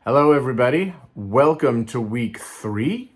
Hello, everybody. Welcome to week 3.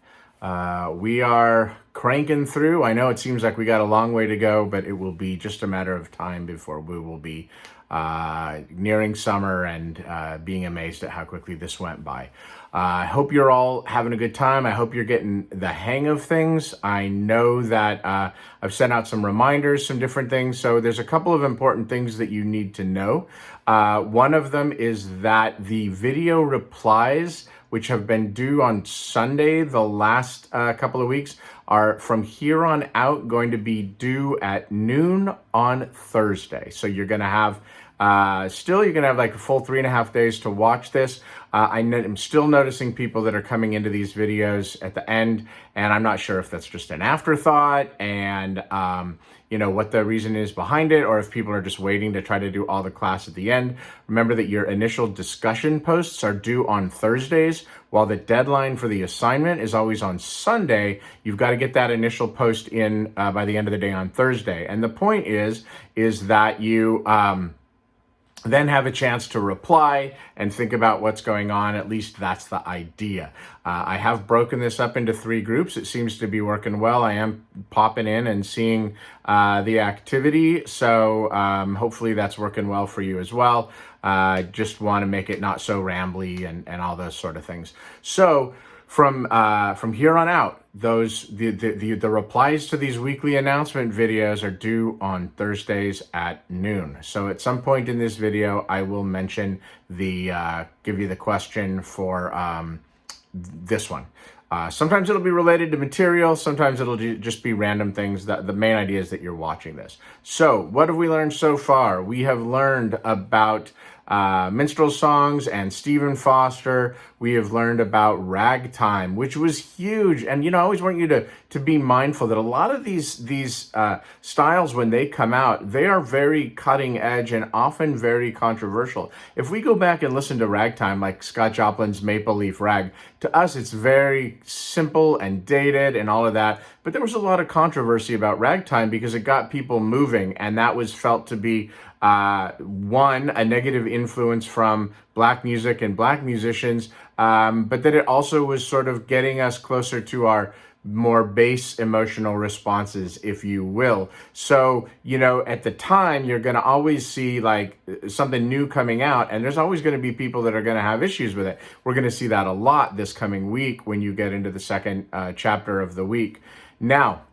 We are cranking through. I know it seems like we got a long way to go, but it will be just a matter of time before we will be nearing summer and being amazed at how quickly this went by. I hope you're all having a good time. I hope you're getting the hang of things. I know that I've sent out some reminders, some different things. So there's a couple of important things that you need to know. One of them is that the video replies, which have been due on Sunday the last couple of weeks, are from here on out going to be due at noon on Thursday. So you're going to have you're going to have like a full 3.5 days to watch this. I'm still noticing people that are coming into these videos at the end, and I'm not sure if that's just an afterthought and what the reason is behind it, or if people are just waiting to try to do all the class at the end. Remember that your initial discussion posts are due on Thursdays, while the deadline for the assignment is always on Sunday. You've got to get that initial post in by the end of the day on Thursday. And the point is that you then have a chance to reply and think about what's going on. At least that's the idea. I have broken this up into 3 groups. It seems to be working well. I am popping in and seeing the activity. So hopefully that's working well for you as well. Just want to make it not so rambly and all those sort of things. So from here on out, the replies to these weekly announcement videos are due on Thursdays at noon. So at some point in this video, I will mention give you the question for this one. Sometimes it'll be related to material. Sometimes it'll just be random things. The main idea is that you're watching this. So what have we learned so far? We have learned about minstrel songs and Stephen Foster. We have learned about ragtime, which was huge. And, I always want you to be mindful that a lot of these styles, when they come out, they are very cutting edge and often very controversial. If we go back and listen to ragtime, like Scott Joplin's Maple Leaf Rag, to us, it's very simple and dated and all of that. But there was a lot of controversy about ragtime because it got people moving, and that was felt to be one, a negative influence from black music and black musicians, but that it also was sort of getting us closer to our more base emotional responses, if you will. So, at the time, you're going to always see like something new coming out, and there's always going to be people that are going to have issues with it. We're going to see that a lot this coming week when you get into the second chapter of the week. Now,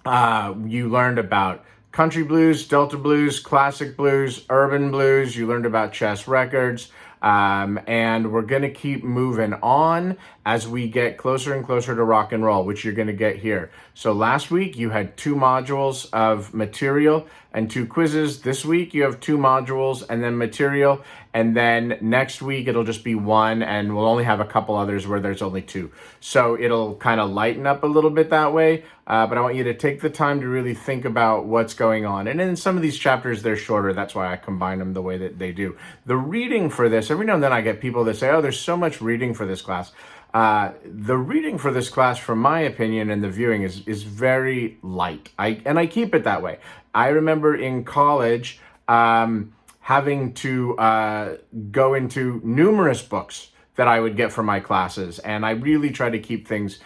you learned about country blues, Delta blues, classic blues, urban blues. You learned about chess records. And we're going to keep moving on as we get closer and closer to rock and roll, which you're going to get here. So last week you had 2 modules of material and 2 quizzes. This week you have 2 modules and then material. And then next week it'll just be 1, and we'll only have a couple others where there's only 2. So it'll kind of lighten up a little bit that way. But I want you to take the time to really think about what's going on. And in some of these chapters, they're shorter. That's why I combine them the way that they do. The reading for this, every now and then I get people that say, oh, there's so much reading for this class. The reading for this class, from my opinion, and the viewing is very light. I keep it that way. I remember in college having to go into numerous books that I would get for my classes, and I really try to keep things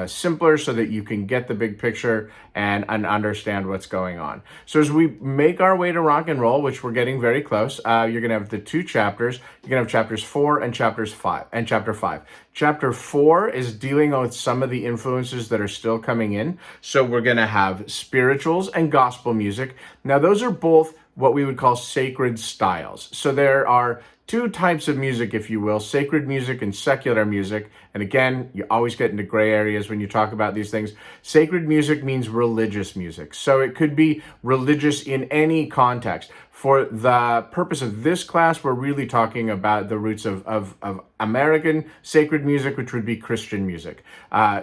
simpler so that you can get the big picture and understand what's going on. So as we make our way to rock and roll, which we're getting very close, you're going to have the 2 chapters. You're going to have chapters 4 and chapter 5. Chapter 4 is dealing with some of the influences that are still coming in. So we're going to have spirituals and gospel music. Now, those are both what we would call sacred styles. So there are 2 types of music, if you will, sacred music and secular music. And again, you always get into gray areas when you talk about these things. Sacred music means religious music. So it could be religious in any context. For the purpose of this class, we're really talking about the roots of American sacred music, which would be Christian music.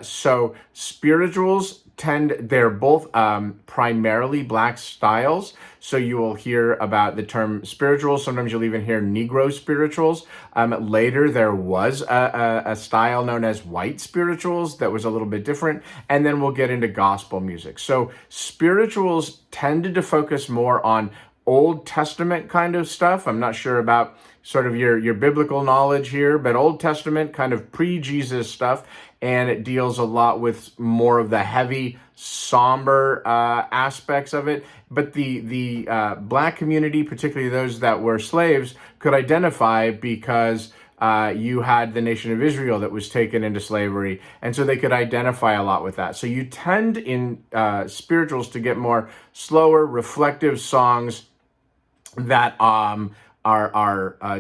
So spirituals they're both primarily black styles. So you will hear about the term spirituals. Sometimes you'll even hear Negro spirituals. Later, there was a style known as white spirituals that was a little bit different. And then we'll get into gospel music. So spirituals tended to focus more on Old Testament kind of stuff. I'm not sure about sort of your biblical knowledge here, but Old Testament, kind of pre-Jesus stuff, and it deals a lot with more of the heavy, somber aspects of it. But the black community, particularly those that were slaves, could identify because you had the nation of Israel that was taken into slavery, and so they could identify a lot with that. So you tend in spirituals to get more slower, reflective songs that are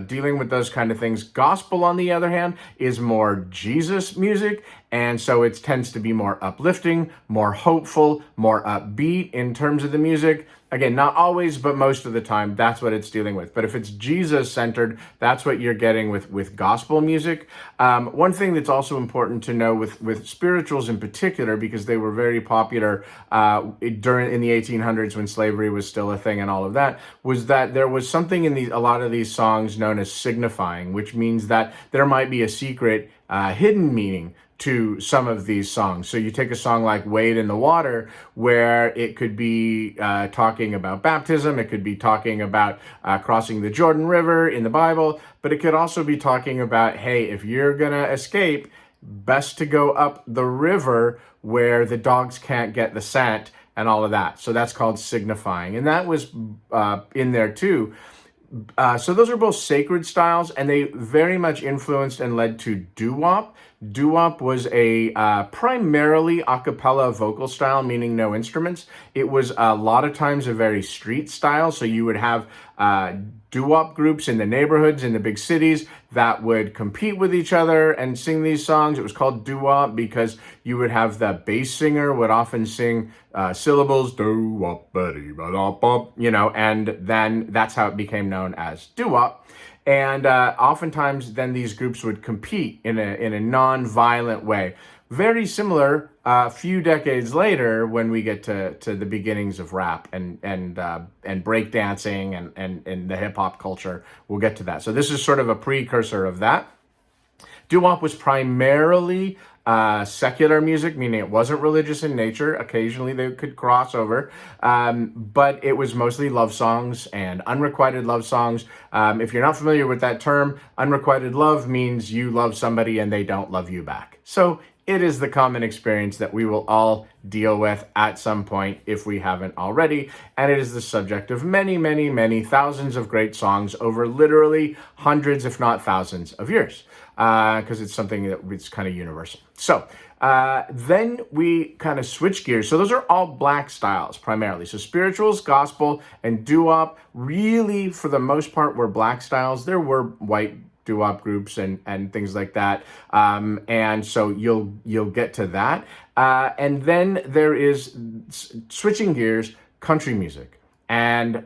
dealing with those kind of things. Gospel, on the other hand, is more Jesus music, and so it tends to be more uplifting, more hopeful, more upbeat in terms of the music. Again, not always, but most of the time, that's what it's dealing with. But if it's Jesus-centered, that's what you're getting with gospel music. One thing that's also important to know with spirituals in particular, because they were very popular in the 1800s when slavery was still a thing and all of that, was that there was something in a lot of these songs known as signifying, which means that there might be a secret hidden meaning to some of these songs. So you take a song like Wade in the Water, where it could be talking about baptism, it could be talking about crossing the Jordan River in the Bible, but it could also be talking about, hey, if you're gonna escape, best to go up the river where the dogs can't get the scent and all of that. So that's called signifying. And that was in there too. So those are both sacred styles, and they very much influenced and led to doo-wop. Doo-wop was a primarily a cappella vocal style, meaning no instruments. It was a lot of times a very street style, so you would have doo-wop groups in the neighborhoods, in the big cities, that would compete with each other and sing these songs. It was called doo-wop because you would have the bass singer would often sing syllables, doo-wop, you know, and then that's how it became known as doo-wop. And oftentimes then these groups would compete in a non-violent way. Very similar a few decades later when we get to the beginnings of rap and breakdancing and the hip hop culture. We'll get to that. So this is sort of a precursor of that. Doo-wop was primarily secular music, meaning it wasn't religious in nature. Occasionally they could cross over, but it was mostly love songs and unrequited love songs. If you're not familiar with that term, unrequited love means you love somebody and they don't love you back. So it is the common experience that we will all deal with at some point if we haven't already, and it is the subject of many, many, many thousands of great songs over literally hundreds, if not thousands of years, because it's something that it's kind of universal. So then we kind of switch gears. So those are all black styles primarily. So spirituals, gospel, and doo-wop really, for the most part, were black styles. There were white doo-wop groups and things like that, and so you'll get to that, and then there is, switching gears, country music, and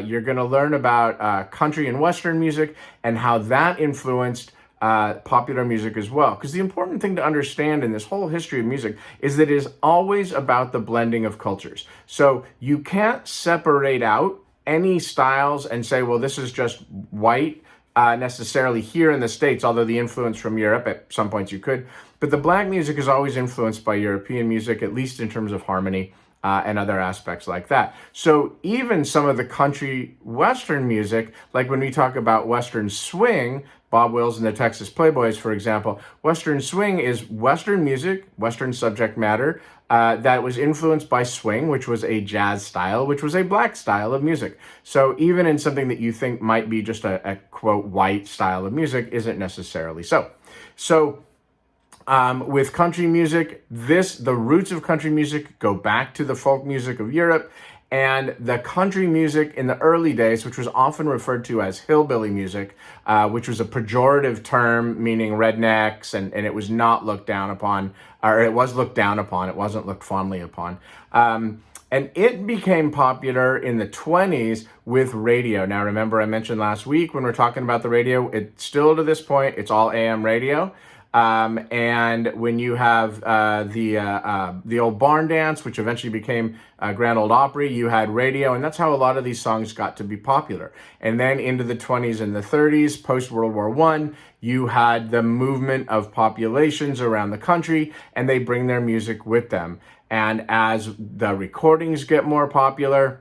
you're going to learn about country and western music and how that influenced popular music as well. Because the important thing to understand in this whole history of music is that it is always about the blending of cultures. So you can't separate out any styles and say, well, this is just white, necessarily here in the States, although the influence from Europe, at some points you could. But the black music is always influenced by European music, at least in terms of harmony and other aspects like that. So even some of the country western music, like when we talk about western swing, Bob Wills and the Texas Playboys, for example, western swing is western music, western subject matter, that was influenced by swing, which was a jazz style, which was a black style of music. So even in something that you think might be just a quote, white style of music, isn't necessarily so. So with country music, the roots of country music go back to the folk music of Europe, and the country music in the early days, which was often referred to as hillbilly music, which was a pejorative term meaning rednecks, and it was not looked down upon, or it was looked down upon, it wasn't looked fondly upon. And it became popular in the 20s with radio. Now, remember I mentioned last week when we're talking about the radio, it's still to this point, it's all AM radio. And when you have the old barn dance, which eventually became Grand Ole Opry, you had radio, and that's how a lot of these songs got to be popular. And then into the 20s and the 30s, post-World War I, you had the movement of populations around the country, and they bring their music with them. And as the recordings get more popular,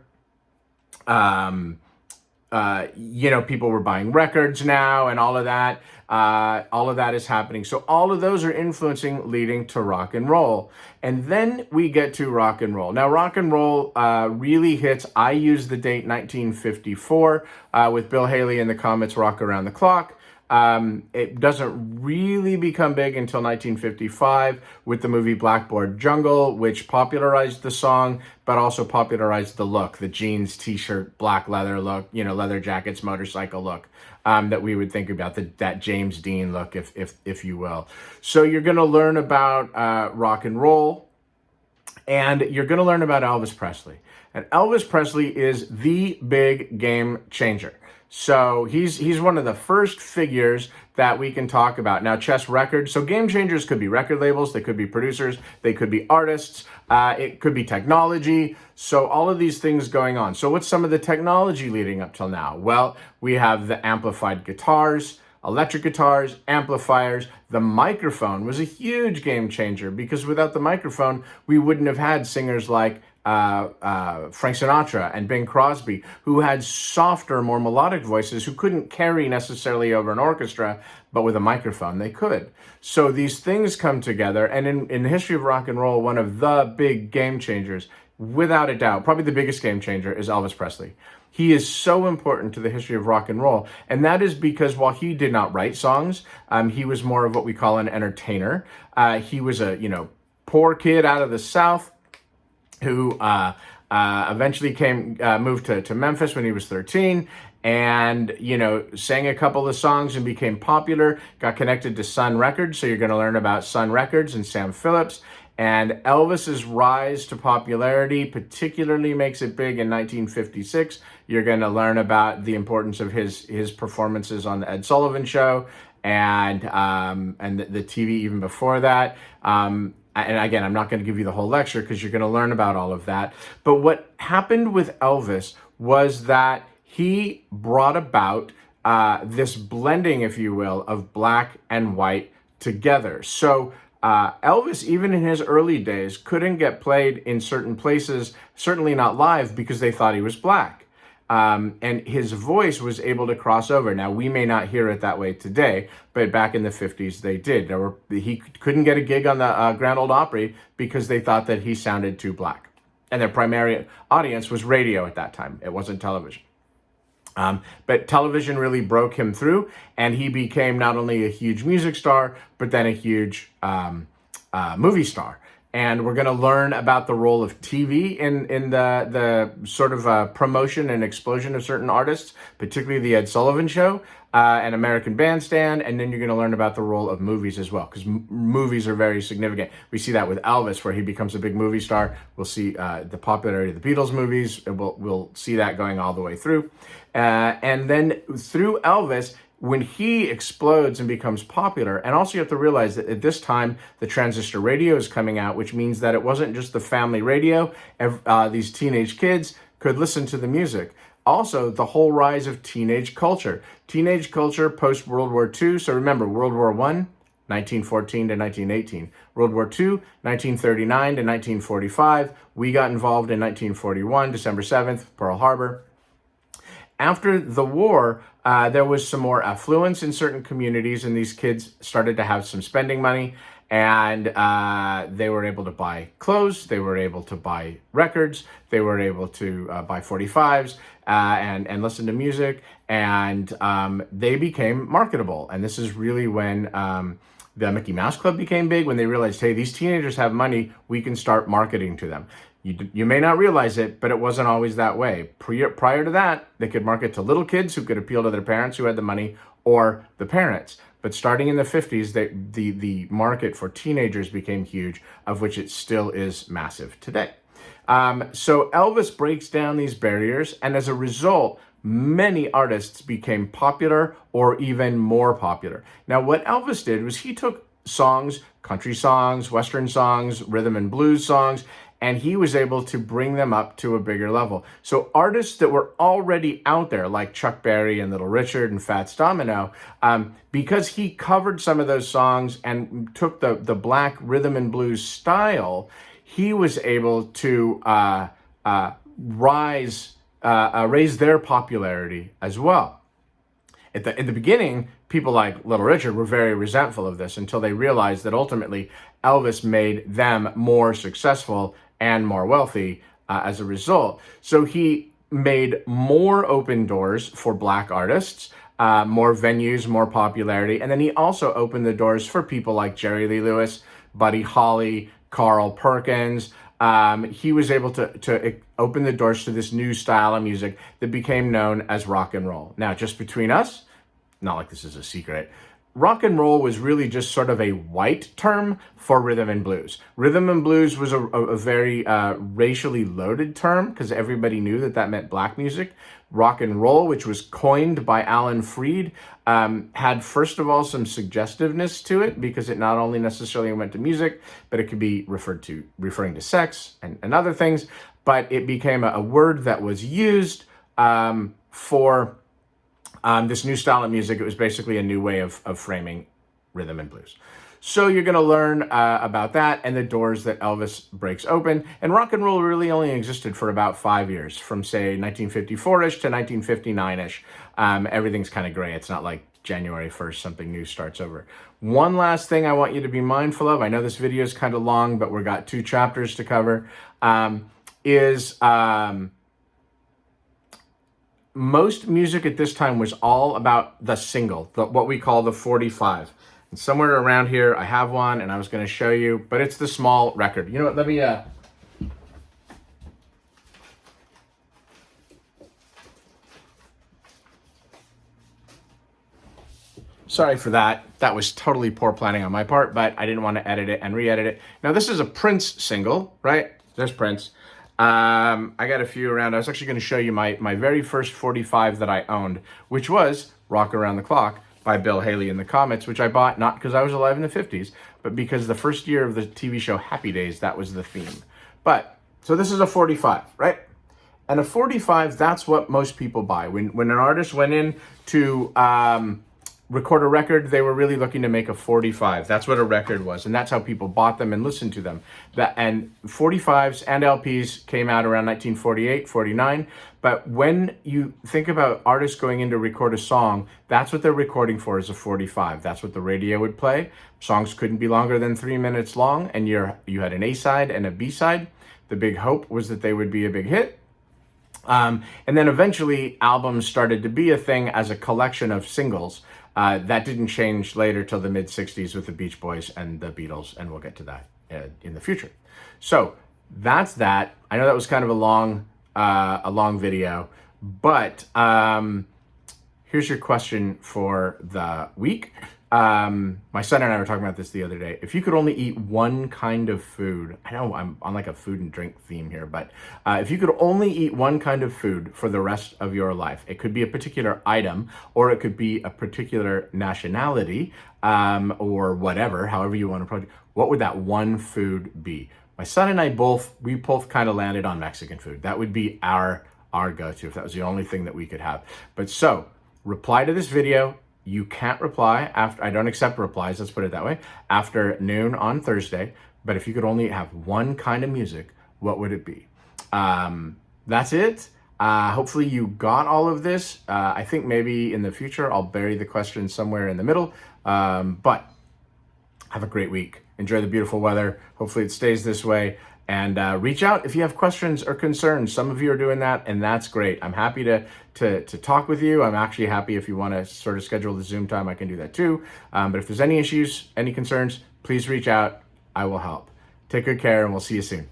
people were buying records now and all of that. All of that is happening. So all of those are influencing, leading to rock and roll. And then we get to rock and roll. Now, rock and roll really hits, I use the date 1954 with Bill Haley and the Comets' Rock Around the Clock. It doesn't really become big until 1955 with the movie Blackboard Jungle, which popularized the song, but also popularized the look, the jeans, t-shirt, black leather look, leather jackets, motorcycle look, that we would think about, that James Dean look, if you will. So you're going to learn about rock and roll, and you're going to learn about Elvis Presley. And Elvis Presley is the big game changer. So he's one of the first figures that we can talk about. Now, Chess Records, so game changers could be record labels, they could be producers, they could be artists, it could be technology. So all of these things going on. So what's some of the technology leading up till now? Well, we have the amplified guitars, electric guitars, amplifiers. The microphone was a huge game changer because without the microphone, we wouldn't have had singers like Frank Sinatra and Bing Crosby, who had softer, more melodic voices, who couldn't carry necessarily over an orchestra, but with a microphone they could. So these things come together, and in the history of rock and roll, one of the big game changers, without a doubt, probably the biggest game changer, is Elvis Presley. He is so important to the history of rock and roll, and that is because while he did not write songs, he was more of what we call an entertainer. He was a poor kid out of the South who eventually moved to Memphis when he was 13, and sang a couple of songs and became popular. Got connected to Sun Records, so you're going to learn about Sun Records and Sam Phillips. And Elvis's rise to popularity particularly makes it big in 1956. You're going to learn about the importance of his performances on the Ed Sullivan Show and the TV even before that. And again, I'm not going to give you the whole lecture because you're going to learn about all of that. But what happened with Elvis was that he brought about this blending, if you will, of black and white together. So Elvis, even in his early days, couldn't get played in certain places, certainly not live, because they thought he was black. And his voice was able to cross over. Now, we may not hear it that way today, but back in the 50s, they did. He couldn't get a gig on the Grand Ole Opry because they thought that he sounded too black. And their primary audience was radio at that time. It wasn't television. But television really broke him through, and he became not only a huge music star, but then a huge movie star. And we're going to learn about the role of TV in the sort of promotion and explosion of certain artists, particularly the Ed Sullivan Show and American Bandstand. And then you're going to learn about the role of movies as well, because movies are very significant. We see that with Elvis, where he becomes a big movie star. We'll see the popularity of the Beatles movies, and we'll see that going all the way through. And then through Elvis, when he explodes and becomes popular, and also you have to realize that at this time, the transistor radio is coming out, which means that it wasn't just the family radio. These teenage kids could listen to the music. Also, the whole rise of teenage culture. Teenage culture post-World War II. So remember, World War I, 1914 to 1918. World War II, 1939 to 1945. We got involved in 1941, December 7th, Pearl Harbor. After the war, there was some more affluence in certain communities, and these kids started to have some spending money, and they were able to buy clothes, they were able to buy records, they were able to buy 45s and listen to music, and they became marketable. And this is really when the Mickey Mouse Club became big, when they realized, hey, these teenagers have money, we can start marketing to them. You may not realize it, but it wasn't always that way. Prior to that, they could market to little kids who could appeal to their parents who had the money, or the parents. But starting in the 50s, the market for teenagers became huge, of which it still is massive today. So Elvis breaks down these barriers, and as a result, many artists became popular or even more popular. Now, what Elvis did was he took songs, country songs, Western songs, rhythm and blues songs, and he was able to bring them up to a bigger level. So artists that were already out there, like Chuck Berry and Little Richard and Fats Domino, because he covered some of those songs and took the black rhythm and blues style, he was able to rise raised their popularity as well. In the beginning, people like Little Richard were very resentful of this until they realized that ultimately Elvis made them more successful and more wealthy as a result. So he made more open doors for black artists, more venues, more popularity. And then he also opened the doors for people like Jerry Lee Lewis, Buddy Holly, Carl Perkins. He was able to open the doors to this new style of music that became known as rock and roll. Now, just between us, not like this is a secret, rock and roll was really just sort of a white term for rhythm and blues. Rhythm and blues was a very racially loaded term because everybody knew that meant black music. Rock and roll, which was coined by Alan Freed, had first of all some suggestiveness to it because it not only necessarily went to music, but it could be referring to sex and other things. But it became a word that was used for this new style of music. It was basically a new way of framing rhythm and blues. So you're going to learn about that and the doors that Elvis breaks open. And rock and roll really only existed for about 5 years, from say 1954-ish to 1959-ish. Everything's kind of gray. It's not like January 1st, something new starts over. One last thing I want you to be mindful of, I know this video is kind of long, but we've got 2 chapters to cover, most music at this time was all about the single, what we call the 45. And somewhere around here, I have one, and I was going to show you, but it's the small record. You know what? Let me... Sorry for that. That was totally poor planning on my part, but I didn't want to edit it and re-edit it. Now, this is a Prince single, right? There's Prince. I got a few around. I was actually going to show you my very first 45 that I owned, which was Rock Around the Clock by Bill Haley and the Comets, which I bought not because I was alive in the 50s, but because the first year of the TV show Happy Days, that was the theme. But, so this is a 45, right? And a 45, that's what most people buy. When an artist went in to record a record, they were really looking to make a 45. That's what a record was, and that's how people bought them and listened to them. And 45s and LPs came out around 1948, 49. But when you think about artists going in to record a song, that's what they're recording for, is a 45. That's what the radio would play. Songs couldn't be longer than 3 minutes long, and you had an A-side and a B-side. The big hope was that they would be a big hit. And then eventually albums started to be a thing as a collection of singles. That didn't change later till the mid-60s with the Beach Boys and the Beatles, and we'll get to that in the future. So that's that. I know that was kind of a long video, but here's your question for the week. My son and I were talking about this the other day. If you could only eat one kind of food, I know I'm on like a food and drink theme here, but if you could only eat one kind of food for the rest of your life, it could be a particular item, or it could be a particular nationality, or whatever, however you want to approach it, what would that one food be? My son and I both kind of landed on Mexican food. That would be our go-to if that was the only thing that we could have. But so, reply to this video. You can't reply after, I don't accept replies, let's put it that way, after noon on Thursday. But if you could only have one kind of music, what would it be? That's it. Hopefully you got all of this. I think maybe in the future I'll bury the question somewhere in the middle. But have a great week. Enjoy the beautiful weather. Hopefully it stays this way. And reach out if you have questions or concerns. Some of you are doing that, and that's great. I'm happy to talk with you. I'm actually happy if you want to sort of schedule the Zoom time, I can do that too. But if there's any issues, any concerns, please reach out. I will help. Take good care, and we'll see you soon.